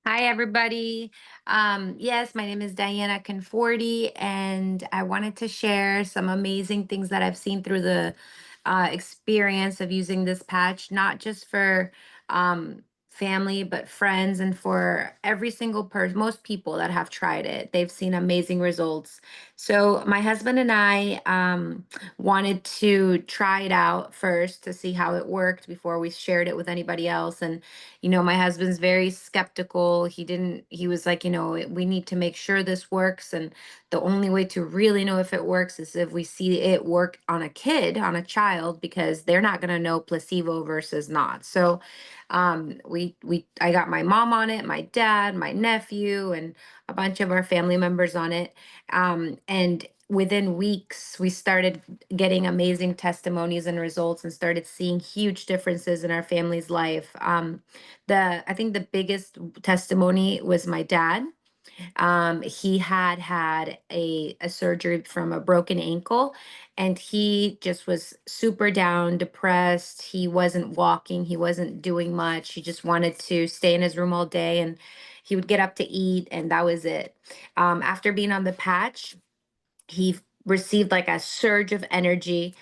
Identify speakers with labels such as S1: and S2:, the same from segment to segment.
S1: Hi, everybody. Yes, my name is Diana Conforti, and I wanted to share some amazing things that I've seen through the experience of using this patch, not just for family, but friends, and for every single person, most people that have tried it. They've seen amazing results. So, my husband and I wanted to try it out first to see how it worked before we shared it with anybody else. And my husband's very skeptical. He was like, we need to make sure this works. And the only way to really know if it works is if we see it work on a kid, on a child, because they're not going to know placebo versus not. So, I got my mom on it, my dad, my nephew, and a bunch of our family members on it. And within weeks, we started getting amazing testimonies and results and started seeing huge differences in our family's life. I think the biggest testimony was my dad. He had a surgery from a broken ankle, and he just was super down, depressed. He wasn't walking, he wasn't doing much. He just wanted to stay in his room all day, and he would get up to eat, and that was it. After being on the patch, he received like a surge of energy.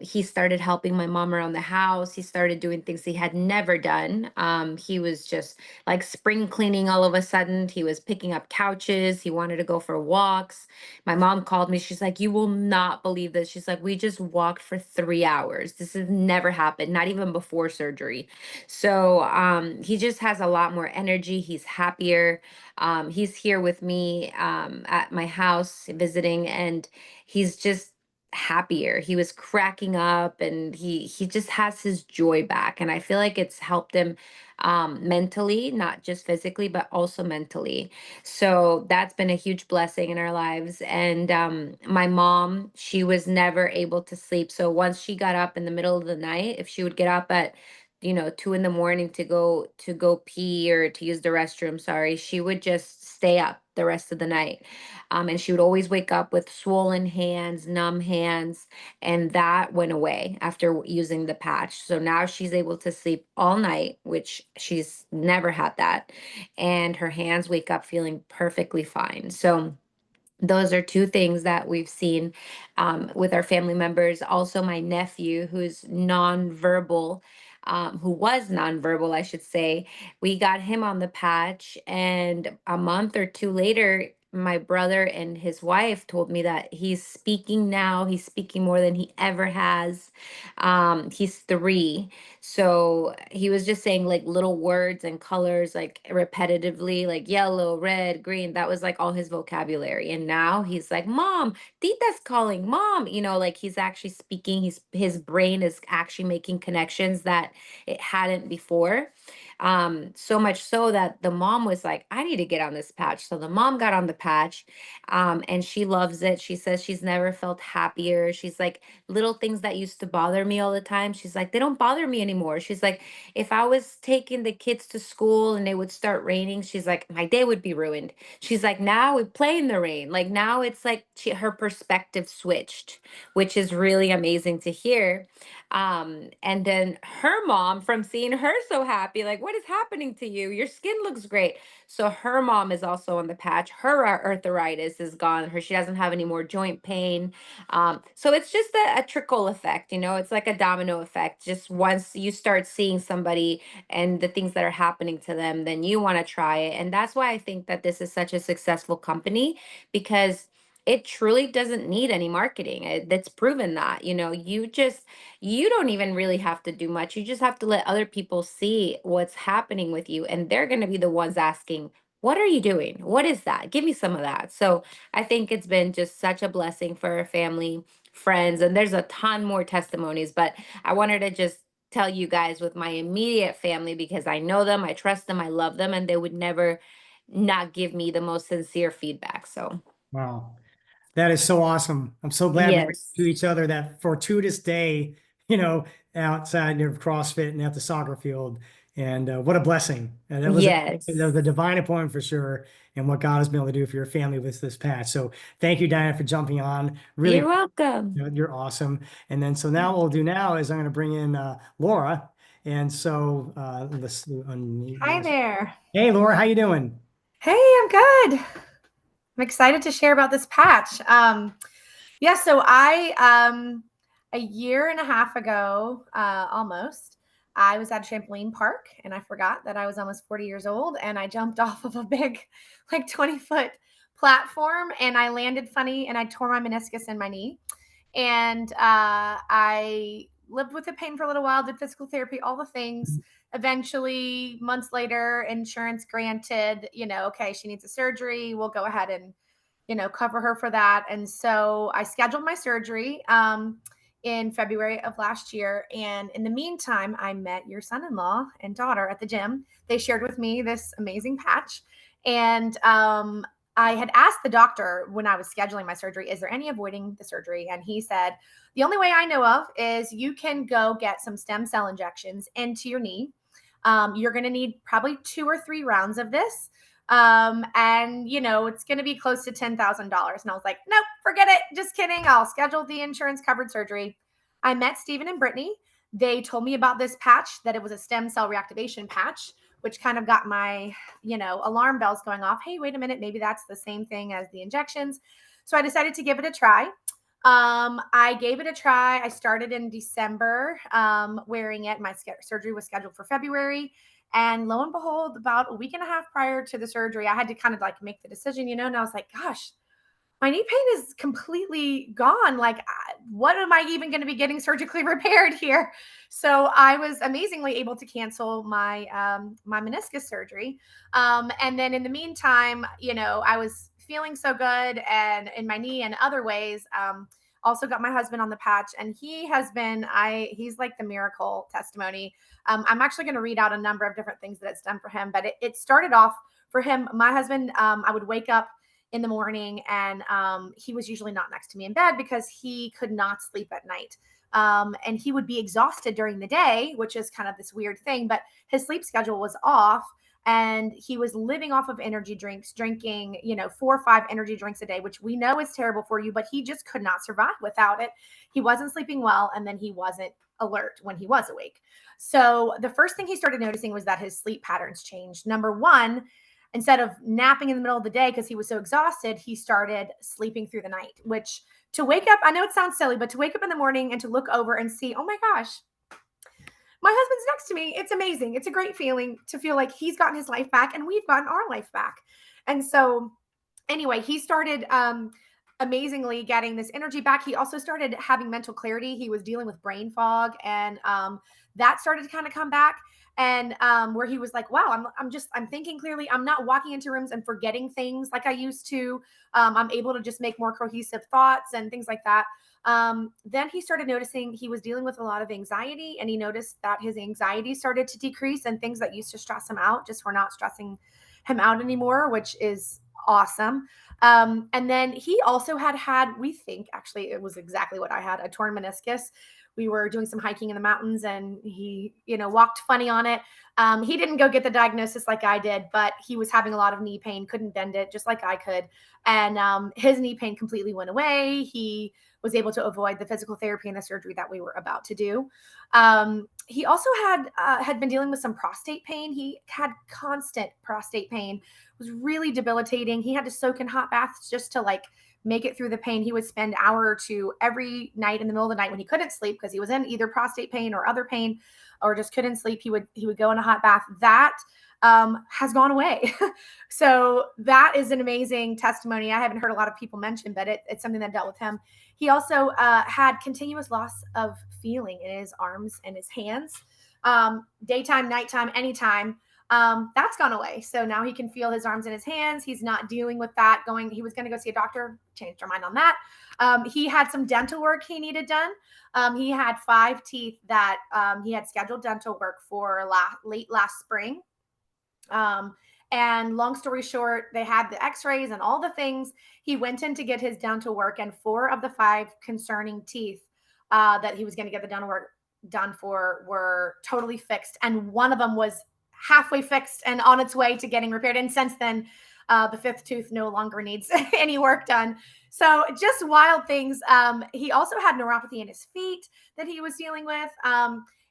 S1: He started helping my mom around the house. He started doing things he had never done. He was just like spring cleaning all of a sudden. He was picking up couches. He wanted to go for walks. My mom called me. She's like, "You will not believe this." She's like, "We just walked for 3 hours. This has never happened, not even before surgery." So he just has a lot more energy. He's happier. He's here with me at my house visiting, and he's just happier. He was cracking up, and he just has his joy back. And I feel like it's helped him mentally, not just physically, but also mentally. So that's been a huge blessing in our lives. And my mom, she was never able to sleep. So once she got up in the middle of the night, if she would get up at 2 in the morning to go pee or to use the restroom, sorry, she would just stay up the rest of the night. And she would always wake up with swollen hands, numb hands, and that went away after using the patch. So now she's able to sleep all night, which she's never had that, and her hands wake up feeling perfectly fine. So those are two things that we've seen with our family members. Also, my nephew, who was nonverbal, I should say, we got him on the patch, and a month or two later, my brother and his wife told me that he's speaking now. He's speaking more than he ever has. He's 3, so he was just saying like little words and colors like repetitively, like yellow, red, green. That was like all his vocabulary. And now he's like, "Mom, Tita's calling, Mom." Like he's actually speaking. His brain is actually making connections that it hadn't before. So much so that the mom was like, "I need to get on this patch." So the mom got on the patch, and she loves it. She says she's never felt happier. She's like, little things that used to bother me all the time, she's like, they don't bother me anymore. She's like, if I was taking the kids to school and it would start raining, she's like, my day would be ruined. She's like, now we play in the rain. Like now it's like her perspective switched, which is really amazing to hear. And then her mom, from seeing her so happy, like, what is happening to you? Your skin looks great. So her mom is also on the patch. Her arthritis is gone. She doesn't have any more joint pain. So it's just a trickle effect, it's like a domino effect. Just once you start seeing somebody and the things that are happening to them, then you want to try it. And that's why I think that this is such a successful company, because it truly doesn't need any marketing. That's proven that, you don't even really have to do much. You just have to let other people see what's happening with you, and they're going to be the ones asking, what are you doing? What is that? Give me some of that. So I think it's been just such a blessing for our family, friends, and there's a ton more testimonies, but I wanted to just tell you guys with my immediate family, because I know them, I trust them, I love them, and they would never not give me the most sincere feedback. So,
S2: Wow. That is so awesome. I'm so glad we ran to
S1: yes.
S2: each other that fortuitous day, you know, outside of CrossFit and at the soccer field. And what a blessing. And that was a
S1: Yes.
S2: divine appointment for sure. And what God has been able to do for your family with this patch. So thank you, Diana, for jumping on.
S1: You're
S2: Really,
S1: welcome.
S2: you're awesome. And then, so now what we'll do now is I'm going to bring in Laura. And so
S3: Hi there.
S2: Hey, Laura, how you doing?
S3: Hey, I'm good. I'm excited to share about this patch. Yeah, so a year and a half ago, almost, I was at a trampoline park and I forgot that I was almost 40 years old and I jumped off of a big, like 20-foot platform and I landed funny and I tore my meniscus in my knee. And I lived with the pain for a little while, did physical therapy, all the things. Eventually, months later, insurance granted, okay, she needs a surgery. We'll go ahead and, cover her for that. And so I scheduled my surgery in February of last year. And in the meantime, I met your son in law and daughter at the gym. They shared with me this amazing patch. And I had asked the doctor when I was scheduling my surgery, is there any avoiding the surgery? And he said, the only way I know of is you can go get some stem cell injections into your knee. You're going to need probably 2 or 3 rounds of this. And it's going to be close to $10,000. And I was like, nope, forget it. Just kidding. I'll schedule the insurance covered surgery. I met Stephen and Brittany. They told me about this patch, that it was a stem cell reactivation patch, which kind of got my, alarm bells going off. Hey, wait a minute. Maybe that's the same thing as the injections. So I decided to give it a try. I gave it a try. I started in December wearing it. My surgery was scheduled for February. And lo and behold, about a week and a half prior to the surgery, I had to kind of like make the decision, and I was like, gosh, my knee pain is completely gone. Like, what am I even going to be getting surgically repaired here? So I was amazingly able to cancel my my meniscus surgery. And then in the meantime, I was feeling so good and in my knee and other ways. Also got my husband on the patch, and he's like the miracle testimony. I'm actually going to read out a number of different things that it's done for him, but it started off for him. My husband, I would wake up in the morning and he was usually not next to me in bed because he could not sleep at night. And he would be exhausted during the day, which is kind of this weird thing, but his sleep schedule was off and he was living off of energy drinks, drinking, 4 or 5 energy drinks a day, which we know is terrible for you, but he just could not survive without it. He wasn't sleeping well, and then he wasn't alert when he was awake. So the first thing he started noticing was that his sleep patterns changed. Number one, instead of napping in the middle of the day because he was so exhausted, he started sleeping through the night, which to wake up, I know it sounds silly, but to wake up in the morning and to look over and see, oh my gosh, my husband's next to me. It's amazing. It's a great feeling to feel like he's gotten his life back and we've gotten our life back. And so anyway, he started amazingly getting this energy back. He also started having mental clarity. He was dealing with brain fog, and that started to kind of come back. And where he was like, wow, I'm thinking clearly. I'm not walking into rooms and forgetting things like I used to. I'm able to just make more cohesive thoughts and things like that. Then he started noticing he was dealing with a lot of anxiety, and he noticed that his anxiety started to decrease, and things that used to stress him out just were not stressing him out anymore, which is awesome. And then he also we think actually it was exactly what I had, a torn meniscus. We were doing some hiking in the mountains and he, walked funny on it. He didn't go get the diagnosis like I did, but he was having a lot of knee pain, couldn't bend it just like I could. And his knee pain completely went away. He was able to avoid the physical therapy and the surgery that we were about to do. He also had been dealing with some prostate pain. He had constant prostate pain. It was really debilitating. He had to soak in hot baths just to make it through the pain. He would spend an hour or two every night in the middle of the night when he couldn't sleep because he was in either prostate pain or other pain or just couldn't sleep. He would go in a hot bath. That has gone away. So that is an amazing testimony. I haven't heard a lot of people mention, but it's something that dealt with him. He also had continuous loss of feeling in his arms and his hands, daytime, nighttime, anytime. That's gone away. So now he can feel his arms and his hands. He's not dealing with that. He was going to go see a doctor, changed our mind on that. He had some dental work he needed done. He had 5 teeth that he had scheduled dental work for late last spring. And long story short, they had the x-rays and all the things. He went in to get his dental work, and 4 of the 5 concerning teeth that he was going to get the dental work done for were totally fixed. And one of them was halfway fixed and on its way to getting repaired. And since then, the 5th tooth no longer needs any work done. So just wild things. He also had neuropathy in his feet that he was dealing with.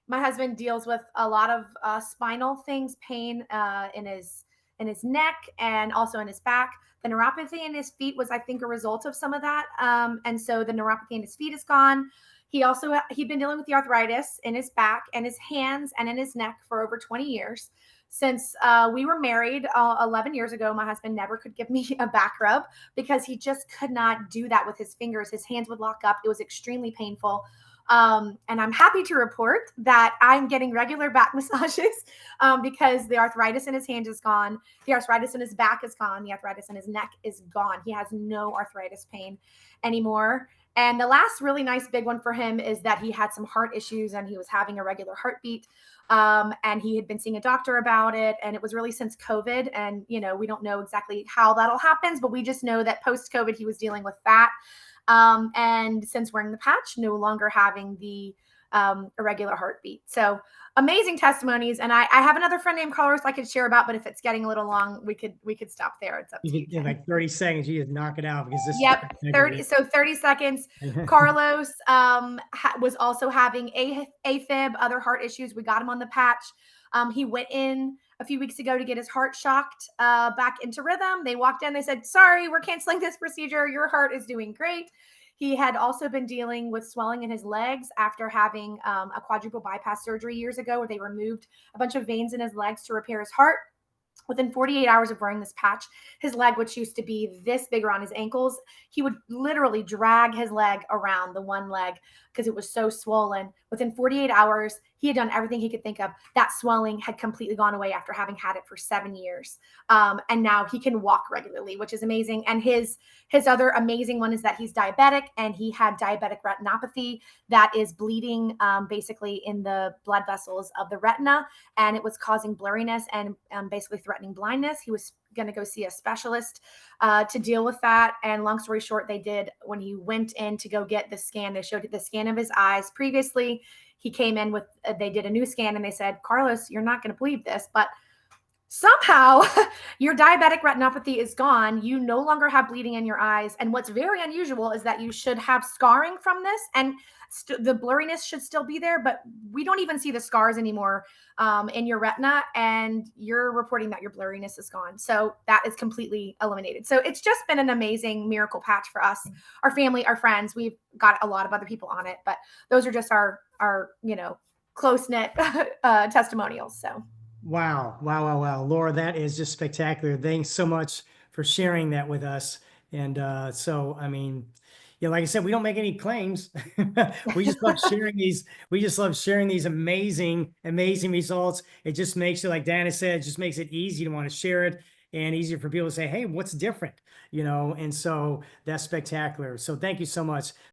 S3: my husband deals with a lot of spinal things, pain in his neck and also in his back. The neuropathy in his feet was, I think, a result of some of that. And so the neuropathy in his feet is gone. He'd been dealing with the arthritis in his back and his hands and in his neck for over 20 years. Since we were married 11 years ago, my husband never could give me a back rub because he just could not do that with his fingers. His hands would lock up. It was extremely painful. And I'm happy to report that I'm getting regular back massages because the arthritis in his hands is gone. The arthritis in his back is gone. The arthritis in his neck is gone. He has no arthritis pain anymore. And the last really nice big one for him is that he had some heart issues and he was having a regular heartbeat. And he had been seeing a doctor about it. And it was really since COVID. And, we don't know exactly how that'll happen, but we just know that post-COVID, he was dealing with that. And since wearing the patch, no longer having the irregular heartbeat. So amazing testimonies. And I have another friend named Carlos I could share about, but if it's getting a little long, we could stop there. It's up to you.
S2: In like 30 seconds, you just knock it out because this.
S3: Yep, 30 seconds. Carlos was also having AFib, other heart issues. We got him on the patch. He went in a few weeks ago to get his heart shocked back into rhythm. They walked in, they said, sorry, we're canceling this procedure. Your heart is doing great. He had also been dealing with swelling in his legs after having a quadruple bypass surgery years ago, where they removed a bunch of veins in his legs to repair his heart. Within 48 hours of wearing this patch, his leg, which used to be this big around his ankles, he would literally drag his leg around, the one leg, because it was so swollen. Within 48 hours, he had done everything he could think of. That swelling had completely gone away after having had it for 7 years. And now he can walk regularly, which is amazing. And his other amazing one is that he's diabetic, and he had diabetic retinopathy that is bleeding basically in the blood vessels of the retina, and it was causing blurriness and basically threatening blindness. He was going to go see a specialist to deal with that. And long story short, when he went in to go get the scan, they showed the scan of his eyes previously. He came in they did a new scan and they said, Carlos, you're not going to believe this, but somehow your diabetic retinopathy is gone. You no longer have bleeding in your eyes. And what's very unusual is that you should have scarring from this, and the blurriness should still be there, but we don't even see the scars anymore in your retina. And you're reporting that your blurriness is gone. So that is completely eliminated. So it's just been an amazing miracle patch for us, our family, our friends. We've got a lot of other people on it, but those are just our close-knit testimonials. So.
S2: Wow. Laura, that is just spectacular. Thanks so much for sharing that with us. And so, I mean, like I said, we don't make any claims. We just love sharing these. We just love sharing these amazing results. It just makes it, like Diana said, it just makes it easy to want to share it, and easier for people to say, hey, what's different? And so that's spectacular. So thank you so much.